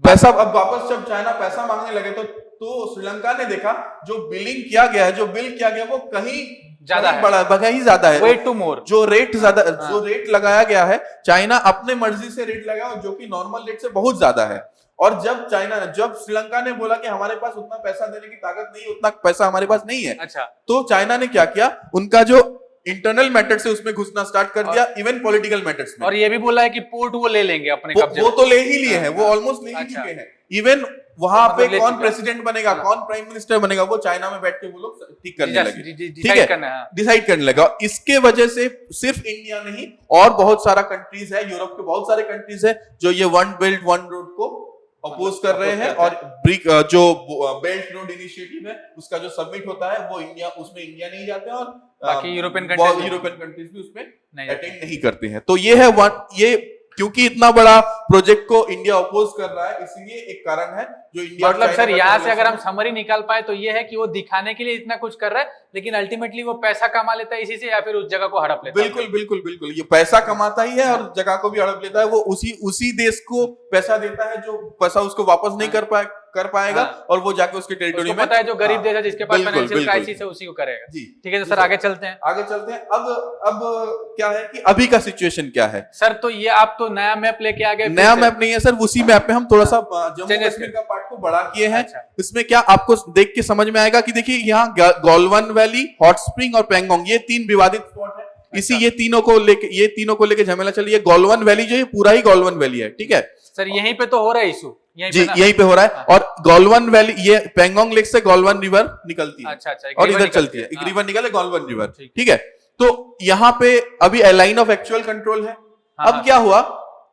पैसा अब वापस जब चाइना पैसा मांगने लगे तो श्रीलंका ने देखा जो बिलिंग किया गया है, जो बिल किया गया वो कहीं ज्यादा है, बड़ा कहीं ज्यादा है, way too more। जो रेट लगाया गया है, चाइना अपने मर्जी से रेट लगाया जो कि नॉर्मल रेट से बहुत ज्यादा है। और जब श्रीलंका ने बोला कि हमारे पास उतना पैसा देने की ताकत नहीं है, उतना पैसा हमारे पास नहीं है, अच्छा, तो चाइना ने क्या किया, उनका जो इंटरनल मैटर्स है उसमें घुसना स्टार्ट कर दिया, इवन पॉलिटिकल मैटर्स में। और ये भी बोला है कि पोर्ट वो ले लेंगे अपने कब्जे वो तो ले ही लिए हैं, वो ऑलमोस्ट ले ही चुके हैं। इवन वहां पे मतलब कौन प्रेसिडेंट बनेगा, कौन प्राइम मिनिस्टर बनेगा, वो चाइना में बैठ के वो लोग ठीक करने लगे, ठीक है, डिसाइड करने लगा। इसके वजह से सिर्फ इंडिया नहीं और बहुत सारा कंट्रीज है, यूरोप के बहुत सारे कंट्रीज है जो ये वन बेल्ट वन रोड को अपोज कर रहे हैं। और जो बेल्ट रोड इनिशिएटिव है उसका जो सबमिट होता है वो इंडिया, उसमें इंडिया नहीं जाते और बाकी यूरोपियन कंट्रीज भी उसमें अटेंड नहीं करते हैं। तो ये है ये क्योंकि इतना बड़ा प्रोजेक्ट को इंडिया अपोज कर रहा है, इसलिए एक कारण है जो इंडिया, मतलब सर यहाँ से अगर हम समरी निकाल पाए तो ये है कि वो दिखाने के लिए इतना कुछ कर रहा है, लेकिन अल्टीमेटली वो पैसा कमा लेता है इसी से, या फिर उस जगह को हड़प लेता है। बिल्कुल बिल्कुल बिल्कुल, ये पैसा कमाता ही है और जगह को भी हड़प लेता है। वो उसी देश को पैसा देता है जो पैसा उसको वापस नहीं कर पाएगा और वो जाके उसके टेरिटोरी में, पता है जो गरीब देश है जिसके पास फाइनेंशियल क्राइसिस है उसी को करेगा। जी ठीक है, तो सर आगे चलते हैं। अब क्या है कि अभी का सिचुएशन क्या है सर? तो ये आप तो नया मैप लेके आ गए। नया मैप नहीं है सर, उसी मैप में हम थोड़ा सा जम्मू कश्मीर का पार्ट को बड़ा किए हैं। इसमें क्या आपको देख के समझ में आएगा कि देखिए यहाँ गलवान वैली, हॉट स्प्रिंग और पेंगोंग, ये 3 विवादित स्पॉट है। इसी ये तीनों को लेके झमेला चल रही है। गलवान वैली जो है पूरा ही गलवान वैली है, ठीक है सर, यहीं पे तो हो रहा है इशू, यहीं पे हो रहा है। और गलवान वैली, ये पेंगोंग लेक से गलवान रिवर निकलती है, अच्छा, और इधर चलती है, एक रिवर निकले गलवान रिवर, ठीक है। तो यहाँ पे अभी लाइन ऑफ एक्चुअल कंट्रोल है। अब क्या हुआ,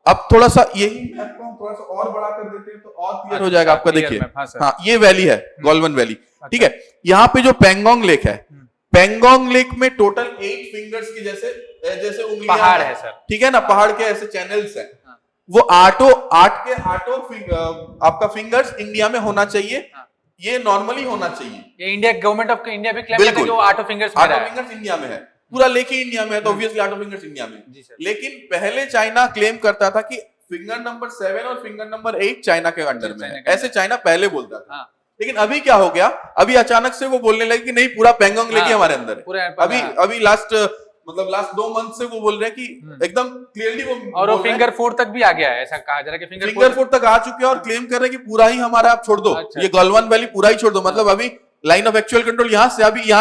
अब थोड़ा सा यही आपको हम थोड़ा सा और बड़ा कर देते हैं तो और क्लियर हो जाएगा आपका। देखिए हाँ, ये वैली है गलवान वैली, ठीक है। यहाँ पे जो पेंगोंग लेक है, पेंगोंग लेक में टोटल 8 फिंगर्स की जैसे उंगलियां पहाड़ है सर, ठीक है ना, पहाड़ के ऐसे चैनल्स हैं। वो आठों आपका फिंगर्स इंडिया में होना चाहिए, ये नॉर्मली होना चाहिए। ये इंडिया, गवर्नमेंट ऑफ इंडिया भी क्लेम करती है कि वो 8 फिंगर्स इंडिया में है, पूरा लेक ही इंडिया में है, तो ऑब्वियसली 8 फिंगर्स इंडिया में है। लेकिन पहले चाइना क्लेम करता था कि फिंगर नंबर 7 और फिंगर नंबर 8 चाइना के अंडर में है, ऐसे चाइना पहले बोलता था। लेकिन अभी क्या हो गया, अभी अचानक से वो बोलने लगे कि नहीं, पूरा पेंगोंग लेक हमारे अंदर है। अभी लास्ट 2 मंथ से वो बोल रहे हैं कि एकदम क्लियरली वो, और वो फिंगर 4 तक भी आ गया है, ऐसा कहा जा रहा है कि फिंगर 4 तक आ चुके हैं और क्लेम कर रहे हैं कि पूरा ही हमारा आप छोड़ दो, ये गलवान वैली पूरा ही छोड़ दो। मतलब अभी लाइन ऑफ एक्चुअल कंट्रोल यहाँ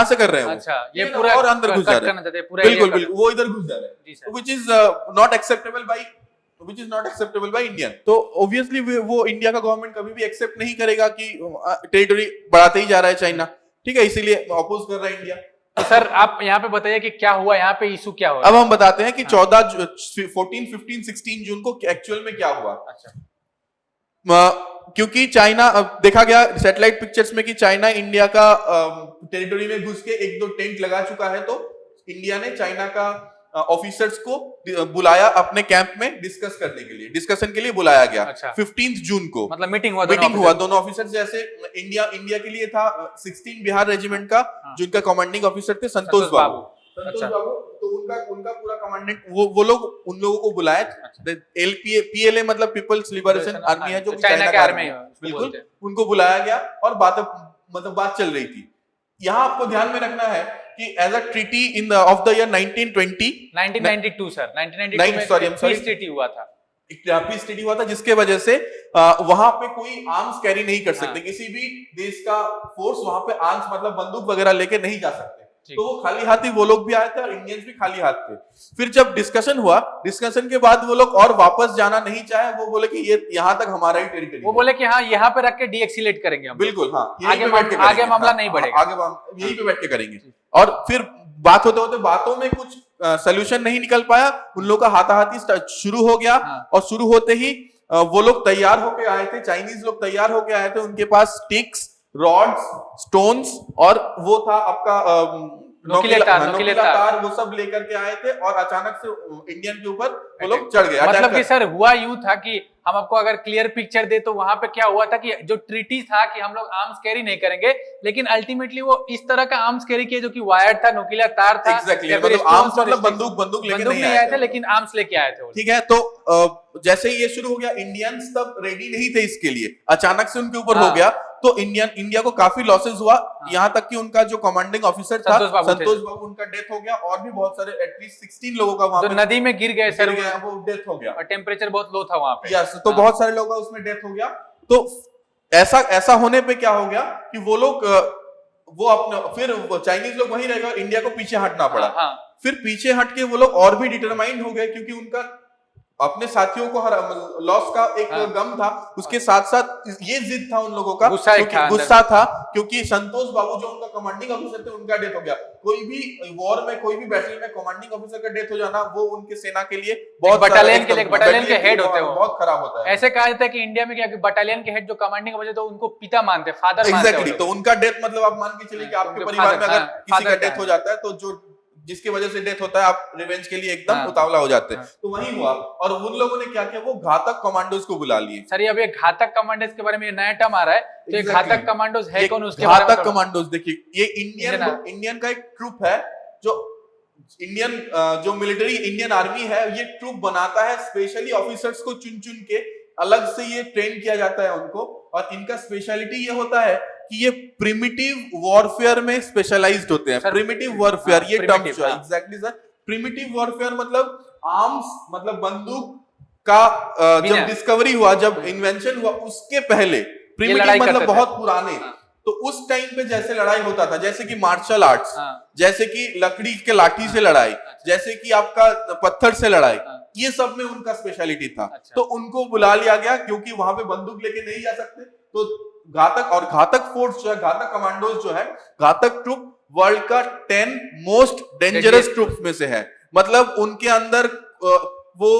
से कर रहे हैं। अच्छा, ये पूरा और अंदर घुस जा रहे हैं, बिल्कुल वो इधर घुस जा रहे हैं, which is not acceptable by Indian. तो ऑब्वियसली वो इंडिया का गवर्नमेंट कभी भी एक्सेप्ट नहीं करेगा कि टेरिटरी बढ़ाते ही जा रहा है चाइना, ठीक है, इसीलिए अपोज कर रहा है इंडिया। तो सर आप यहाँ पे बताइए कि क्या हुआ, यहाँ पे इशू क्या हुआ। अब हम बताते हैं कि 14, 14, 15, 16 जून को एक्चुअल में क्या हुआ। क्योंकि चाइना, देखा गया सैटेलाइट पिक्चर्स में कि चाइना इंडिया का टेरिटरी में घुस के 1-2 टेंट लगा चुका है, तो इंडिया ने चाइना का ऑफिसर्स को बुलाया अपने कैंप में डिस्कशन के लिए बुलाया गया। 15 जून को मतलब मीटिंग हुआ दोनों ऑफिसर। जैसे इंडिया के लिए था 16 बिहार रेजिमेंट का, जिनका कमांडिंग ऑफिसर थे संतोष बाबू। तो उनका पूरा कमांडेंट वो लोग, उन लोगों को बुलाया। PLA मतलब पीपल्स लिबरेशन आर्मी है, जो चाइना का आर्मी है, बिल्कुल उनको बुलाया गया और बात चल रही थी। यहाँ आपको ध्यान में रखना है कि as a treaty in the of the year 1992 sir, 1992 में पीस ट्रीटी हुआ था। पीस ट्रीटी हुआ था, जिसके वजह से वहां पे कोई आर्म्स कैरी नहीं कर सकते, किसी भी देश का फोर्स वहां पे आर्म्स मतलब बंदूक वगैरह लेके नहीं जा सकते। तो वो खाली हाथ ही वो लोग भी आए थे और इंडियंस भी खाली हाथ थे। फिर जब डिस्कशन हुआ, डिस्कशन के बाद वो लोग और वापस जाना नहीं चाहे, वो बोले कि ये यहाँ तक हमारा ही टेरिटरी, वो बोले कि हाँ यहाँ पे रख के डीएक्सिलेट करेंगे हम। बिल्कुल हाँ, आगे मामला नहीं बढ़ेगा, आगे यहीं पे बैठ के करेंगे। और फिर बात होते होते बातों में कुछ सोल्यूशन नहीं निकल पाया, उन लोगों का हाथाहाथी शुरू हो गया। और शुरू होते ही वो लोग तैयार होके आए थे, चाइनीज लोग तैयार होके आए थे, उनके पास स्टिक्स, रॉड्स, स्टोन्स और वो था आपका नोकीले तार वो सब लेकर के आए थे और अचानक से इंडियन के ऊपर वो लोग चढ़ गए। मतलब कि सर हुआ यूं था कि हम आपको अगर क्लियर पिक्चर दे तो वहां पे क्या हुआ था कि जो ट्रीटी था कि हम लोग आर्म्स कैरी नहीं करेंगे, लेकिन अल्टीमेटली वो इस तरह का आर्म्स कैरी किया जो कि वायर था, नोकीला तार था। एग्जैक्टली मतलब आर्म्स मतलब बंदूक लेके नहीं आए थे, लेकिन आर्म्स लेके आए थे। ठीक है, तो जैसे ही ये शुरू हो गया, इंडियंस तब रेडी नहीं थे इसके लिए, अचानक से उनके ऊपर हो गया तो इंडिया को काफी लॉसेस हुआ। यहाँ तक कि उनका जो कमांडिंग ऑफिसर था संतोष बाबू, उनका डेथ हो गया और भी बहुत सारे एटलीस्ट 16 लोगों का वहां पे नदी में गिर गए सर, वो डेथ हो गया। और टेम्परेचर बहुत लो था वहां पे। यस, तो बहुत सारे लोगों का उसमें डेथ हो गया। तो ऐसा होने पे क्या हो गया कि वो लोग वो अपने फिर चाइनीज लोग वहीं रह गए, इंडिया को पीछे हटना पड़ा। फिर पीछे हट के वो लोग और भी डिटरमाइंड हो गए क्योंकि उनका अपने साथियों को लॉस का एक गम था, उसके साथ साथ ये जिद था उन लोगों का, गुस्सा था क्योंकि संतोष बाबू जो उनका कमांडिंग ऑफिसर थे उनका डेथ हो गया। कोई भी वॉर में, कोई भी बैटल में कमांडिंग ऑफिसर का डेथ हो जाना वो उनके सेना के लिए बहुत बटालियन के हेड होते हैं, बहुत खराब होता है। ऐसे कहा जाता है कि इंडिया में क्या बटालियन के हेड जो कमांडिंग ऑफिसर तो उनको पिता मानते, फादर मानते। एग्जैक्टली, तो उनका डेथ मतलब आप मान के चलिए कि आपके परिवार में अगर किसी का डेथ हो जाता है तो जो जिसकी वजह से डेथ होता है आप रिवेंज के लिए एकदम उतावला हो जाते हैं। तो वही हुआ और उन लोगों ने क्या किया, वो घातक कमांडोज को बुला लिए। सर अब ये घातक कमांडोज के बारे में नया टर्म आ रहा है, तो ये घातक कमांडोज है कौन? उसके घातक कमांडोज देखिए, ये इंडियन का एक ट्रूप है जो जो मिलिट्री इंडियन आर्मी है, ये ट्रूप बनाता है स्पेशली ऑफिसर्स को चुन चुन के, अलग से ये ट्रेन किया जाता है उनको। और इनका स्पेशलिटी ये होता है कि ये प्रिमिटिव वॉरफेयर में स्पेशलाइज्ड होते हैं। प्रिमिटिव वॉरफेयर ये टर्म जो है, एग्जैक्टली सर, प्रिमिटिव वॉरफेयर मतलब आर्म्स मतलब बंदूक का जब डिस्कवरी हुआ, जब इन्वेंशन हुआ उसके पहले, प्रिमिटिव मतलब बहुत पुराने, तो उस टाइम पे जैसे लड़ाई होता था, जैसे कि मार्शल आर्ट्स, जैसे कि लकड़ी के लाठी से लड़ाई, जैसे कि आपका पत्थर से लड़ाई, ये सब में उनका स्पेशलिटी था। तो उनको बुला लिया गया क्योंकि वहां पे बंदूक लेके नहीं जा सकते। तो घातक फोर्स जो है, घातक कमांडोज जो है, घातक ट्रूप वर्ल्ड का 10 मोस्ट डेंजरस ट्रूप में से है। मतलब उनके अंदर वो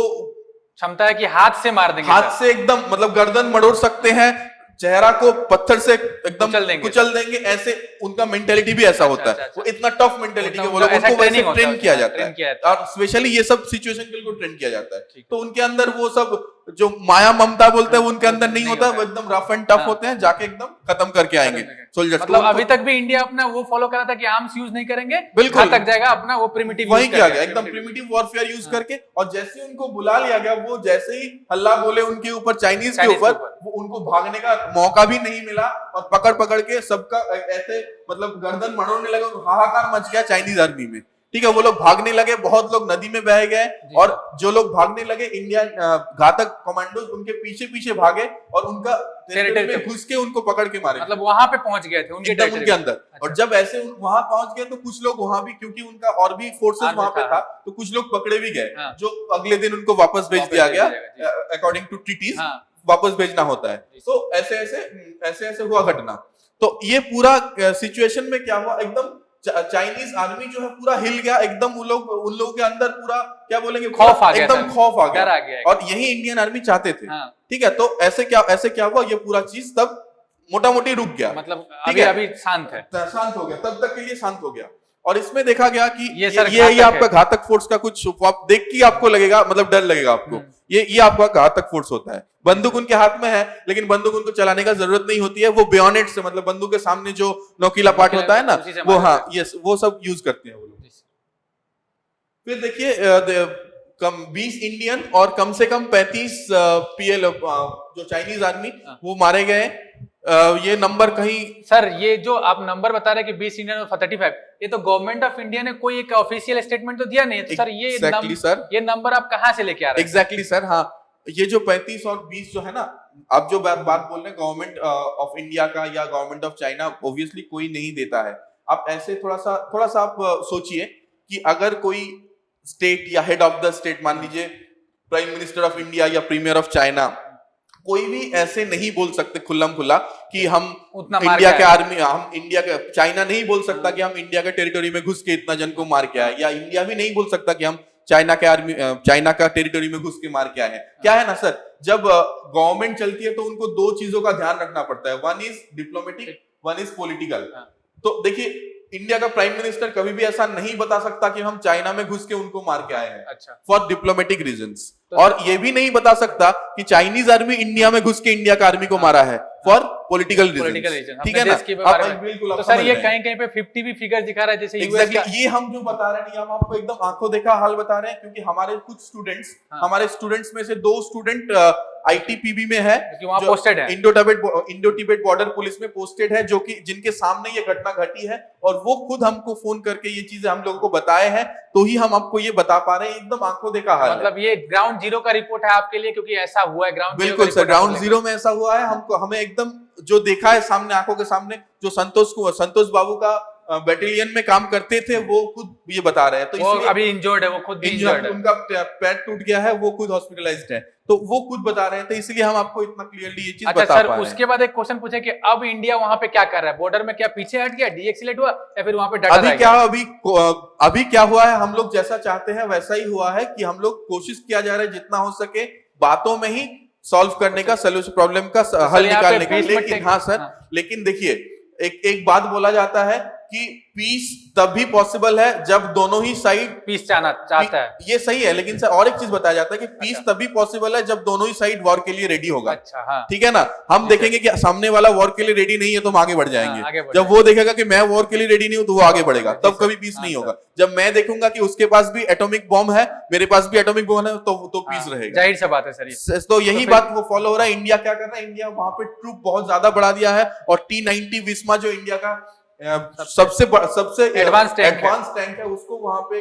क्षमता है कि हाथ से मार देंगे, हाथ से एकदम मतलब गर्दन मरोड़ सकते हैं, चेहरा को पत्थर से एकदम कुचल देंगे, ऐसे उनका मेंटेलिटी भी ऐसा होता है। वो इतना टफ मेंटेलिटी के वो लोग, उनको वैसे ट्रेन किया जाता है और स्पेशली ये सब सिचुएशन के लिए ट्रेन किया जाता है। तो उनके अंदर वो सब जो माया ममता बोलते हैं वो उनके अंदर नहीं होता, वो एकदम रफ एंड टफ होते हैं, जाके एकदम खत्म करके आएंगे सोल्जर्स। मतलब अभी तक भी इंडिया अपना वो फॉलो कर रहा था कि आर्म्स यूज नहीं करेंगे, बिल्कुल तक जाएगा अपना वो प्रिमिटिव वही किया गया, एकदम प्रिमिटिव वॉरफेयर यूज करके। और जैसे ही उनको बुला लिया गया, वो जैसे ही हल्ला बोले उनके ऊपर, चाइनीज के ऊपर, वो उनको भागने का मौका भी नहीं मिला और पकड़ के सबका ऐसे मतलब गर्दन मरोड़ने लगे, हाहाकार मच गया चाइनीज आर्मी में। ठीक है, वो लोग भागने लगे, बहुत लोग नदी में बह गए और जो लोग भागने लगे, इंडियन घातक कमांडोज उनके पीछे पीछे भागे और उनका टेरिटरी में घुस के उनको पकड़ के मारे। मतलब वहां पे पहुंच गए थे उनके अंदर। और जब ऐसे वहां पहुंच गए तो कुछ लोग वहां भी, क्योंकि उनका और भी फोर्सेस वहां पे था, तो कुछ लोग पकड़े भी गए, जो अगले दिन उनको वापस भेज दिया गया अकॉर्डिंग टू ट्रीटीज, वापस भेजना होता है। तो ऐसे हुआ घटना। तो ये पूरा सिचुएशन में क्या हुआ, एकदम चाइनीज आर्मी जो है पूरा हिल गया, एकदम उन लोगों के अंदर पूरा क्या बोलेंगे, खौफ आ गया, एकदम खौफ आ गया। और यही इंडियन आर्मी चाहते थे। ठीक है, तो ऐसे क्या हुआ, ये पूरा चीज तब मोटा मोटी रुक गया, मतलब अभी शांत हो गया, तब तक के लिए शांत हो गया। और इसमें देखा गया कि ये आपका घातक फोर्स का कुछ, आप देख के आपको लगेगा, मतलब डर लगेगा आपको, ये आपका घातक फोर्स होता है। बंदूक उनके हाथ में है, लेकिन बंदूक उनको चलाने का जरूरत नहीं होती है, वो बेयोनेट से, मतलब बंदूक के सामने जो नोकीला पार्ट होता है ना, वो वो सब यूज करते हैं वो लोग। फिर देखिए 20 इंडियन और कम से कम 35 PL जो चाइनीज आर्मी, वो मारे गए। ये नंबर कहीं, सर ये जो आप नंबर बता रहे हैं कि 20 इंडियन और 35, ये तो गवर्नमेंट ऑफ इंडिया ने कोई एक ऑफिशियल स्टेटमेंट तो दिया नहीं है। तो सर ये नंबर आप कहां से लेके आ रहे हैं? एग्जैक्टली सर, हाँ, ये जो 35 और 20 जो है ना, आप जो बात बोल रहे हैं गवर्नमेंट ऑफ इंडिया का या गवर्नमेंट ऑफ चाइना, ऑब्वियसली कोई नहीं देता है। आप ऐसे थोड़ा सा आप सोचिए कि अगर कोई स्टेट या हेड ऑफ द स्टेट, मान लीजिए प्राइम मिनिस्टर ऑफ इंडिया या प्रीमियर ऑफ चाइना, कोई भी ऐसे नहीं बोल सकते खुल्लम खुल्ला कि हम इंडिया के आर्मी, हम इंडिया के, चाइना नहीं बोल सकता कि हम इंडिया के टेरिटोरी में घुस के इतना जन को मार के आए, या इंडिया भी नहीं बोल सकता कि हम चाइना का टेरिटोरी में घुस के मार के आए हैं। क्या है ना सर, जब गवर्नमेंट चलती है तो उनको दो चीजों का ध्यान रखना पड़ता है, one is diplomatic, one is political. तो देखिए इंडिया का प्राइम मिनिस्टर कभी भी ऐसा नहीं बता सकता कि हम चाइना में घुस के उनको मार के आए हैं अच्छा फॉर डिप्लोमेटिक रीजंस, तो और ये भी नहीं बता सकता कि चाइनीज आर्मी इंडिया में घुस के इंडिया का आर्मी को मारा है फॉर पॉलिटिकल रीजन। ठीक है ना, बिल्कुल। तो सर ये कहीं कहीं पे 50 भी फिगर दिखा रहा है, जैसे एग्जैक्टली ये हम जो बता रहे हैं नहीं, हम आपको एकदम आंखों देखा हाल बता रहे हैं, क्योंकि हमारे स्टूडेंट्स में से 2 स्टूडेंट आईटीपीबी में है, वहां पोस्टेड है, इंडो टिबेट बॉर्डर पुलिस में पोस्टेड है, जो कि जिनके सामने ये घटना घटी है, और वो खुद हमको फोन करके ये चीजें हम लोगों को बताए हैं, तो ही हम आपको ये बता पा रहे हैं। एकदम आंखों देखा हाल मतलब ये ग्राउंड जीरो का रिपोर्ट है आपके लिए, क्योंकि ऐसा हुआ है ग्राउंड बिल्कुल सर, ग्राउंड जीरो में ऐसा हुआ है। हमें एकदम जो देखा है सामने आंखों के सामने, जो संतोष बाबू का बैटेलियन में काम करते थे, वो खुद ये बता रहे हैं। तो वो अभी इंजर्ड है, वो खुद इंजर्ड है, उनका पैर टूट गया है, वो खुद हॉस्पिटलाइज्ड है, तो वो खुद बता रहे थे, इसलिए हम आपको इतना क्लियरली ये चीज बता पा रहे हैं। उसके बाद एक क्वेश्चन पूछे कि अब इंडिया वहां पे क्या कर रहा है, बॉर्डर में क्या पीछे हट गया, डीएक्सिलेट हुआ, या फिर वहां पे डाटा अभी क्या हुआ है, हम लोग जैसा चाहते हैं वैसा ही हुआ है, कि हम लोग कोशिश किया जा रहा है जितना हो सके बातों में ही सॉल्व करने का, सोल्यूशन प्रॉब्लम का हल निकालने का। लेकिन हाँ सर, लेकिन देखिए एक बात बोला जाता है कि पीस तभी पॉसिबल है जब दोनों ही साइड पीस चाहता है, ये सही है, लेकिन सर और एक चीज बताया जाता है कि पीस तभी पॉसिबल है जब दोनों ही साइड वॉर के लिए रेडी होगा। अच्छा, हाँ। ठीक है ना, हम देखेंगे कि सामने वाला वॉर के लिए रेडी नहीं है तो हम आगे बढ़ जाएंगे, जब वो देखेगा कि मैं वॉर के लिए रेडी नहीं हूं तो वो आगे बढ़ेगा, तब कभी पीस नहीं होगा। जब मैं देखूंगा कि उसके पास भी एटॉमिक बॉम्ब है, मेरे पास भी एटॉमिक बॉम्ब है, तो पीस रहेगा। जाहिर सी बात है सर। तो यही बात वो फॉलो हो रहा है। इंडिया क्या कर रहा है, इंडिया वहां पे ट्रूप बहुत ज्यादा बढ़ा दिया है, और T-90 विस्मा जो इंडिया का सबसे एडवांस टैंक है, उसको वहां पे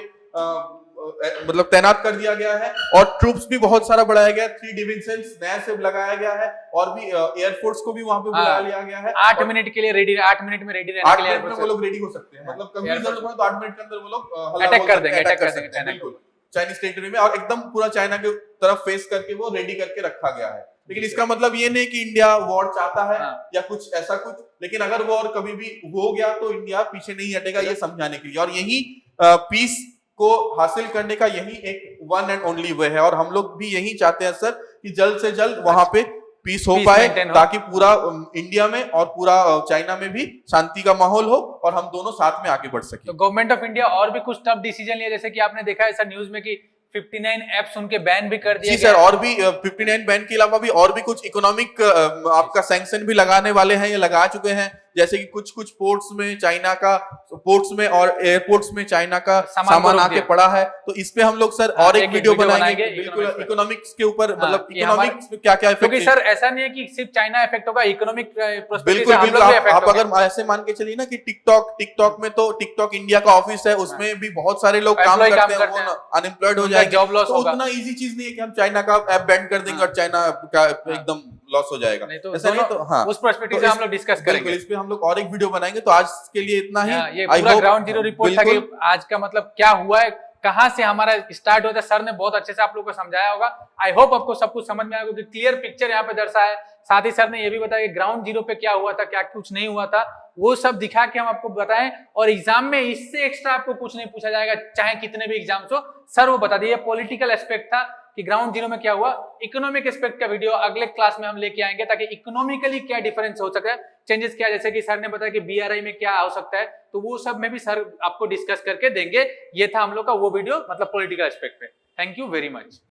मतलब तैनात कर दिया गया है, और ट्रूप्स भी बहुत सारा बढ़ाया गया है, 3 डिविजन्स नया से लगाया गया है, और भी एयरफोर्स को भी वहां पे बुला लिया गया है। 8 मिनट के लिए रेडी, 8 मिनट में रेडी रहने के लिए वो लोग रेडी हो सकते हैं, मतलब कभी जरूरत पड़े तो 8 मिनट के अंदर वो लोग अटैक कर देंगे बिल्कुल चाइनीज टेरिटरी में, और एकदम पूरा चाइना के तरफ फेस करके वो रेडी करके रखा गया है। लेकिन इसका मतलब ये नहीं कि इंडिया वॉर चाहता है या कुछ ऐसा कुछ, लेकिन अगर वॉर कभी भी हो गया तो इंडिया पीछे नहीं हटेगा, ये समझाने के लिए। और यही पीस को हासिल करने का यही एक वन एंड ओनली वे है, और हम लोग भी यही चाहते हैं सर कि जल्द से जल्द वहां पे पीस हो पाए, ताकि पूरा इंडिया में और पूरा चाइना में भी शांति का माहौल हो, और हम दोनों साथ में आगे बढ़ सके। तो गवर्नमेंट ऑफ इंडिया और भी कुछ टफ डिसीजन लिया, जैसे कि आपने देखा है सर न्यूज में कि 59 एप्स उनके बैन भी कर दिए जी सर, और भी 59 बैन के अलावा भी और भी कुछ इकोनॉमिक आपका सैंक्शन भी लगाने वाले हैं, ये लगा चुके हैं, जैसे कि कुछ पोर्ट्स में चाइना का, पोर्ट्स में और एयरपोर्ट्स में चाइना का सामान आके पड़ा है, तो इस पे हम लोग सर और एक वीडियो बनाएंगे बिल्कुल इकोनॉमिक्स के ऊपर, मतलब इकोनॉमिक्स में क्या क्या इफेक्ट। क्योंकि सर ऐसा नहीं है कि सिर्फ चाइना इफेक्ट होगा, इकोनॉमिक बिल्कुल आप अगर ऐसे मान के चलिए ना कि टिकटॉक में, तो टिकटॉक इंडिया का ऑफिस है, उसमें भी बहुत सारे लोग काम करते हैं, वो अनएम्प्लॉयड हो जाएंगे, जॉब लॉस होगा। उतना इजी चीज नहीं है कि हम चाइना का ऐप बैन कर देंगे और चाइना का एकदम लॉस हो जाएगा, ऐसा नहीं। तो हाँ, उस पर्सपेक्टिव से हम लोग डिस्कस करेंगे, इस पे हम लोग और एक वीडियो बनाएंगे। तो आज के लिए इतना ही। ये पूरा ग्राउंड जीरो रिपोर्ट था कि आज का मतलब क्या हुआ है, कहां से हमारा स्टार्ट होता है। सर ने बहुत अच्छे से आप लोगों को समझाया होगा। आई होप आपको सब कुछ समझ में आया होगा, क्लियर पिक्चर यहाँ पे दर्शाया है। साथ ही सर ने ये भी बताया कि ग्राउंड जीरो पे क्या हुआ था, क्या कुछ नहीं हुआ था, वो सब दिखा के हम आपको बताएं। और एग्जाम में इससे एक्स्ट्रा आपको कुछ नहीं पूछा जाएगा, चाहे कितने भी एग्जाम्स हो, सर वो बता दिए। पॉलिटिकल एस्पेक्ट था कि ग्राउंड जीरो में क्या हुआ। इकोनॉमिक एस्पेक्ट का वीडियो अगले क्लास में हम लेके आएंगे, ताकि इकोनॉमिकली क्या डिफरेंस हो सकता है, चेंजेस क्या, जैसे कि सर ने बताया कि बीआरआई में क्या हो सकता है, तो वो सब में भी सर आपको डिस्कस करके देंगे। ये था हम लोग का वो वीडियो, मतलब पॉलिटिकल एस्पेक्ट पे। Thank you very much.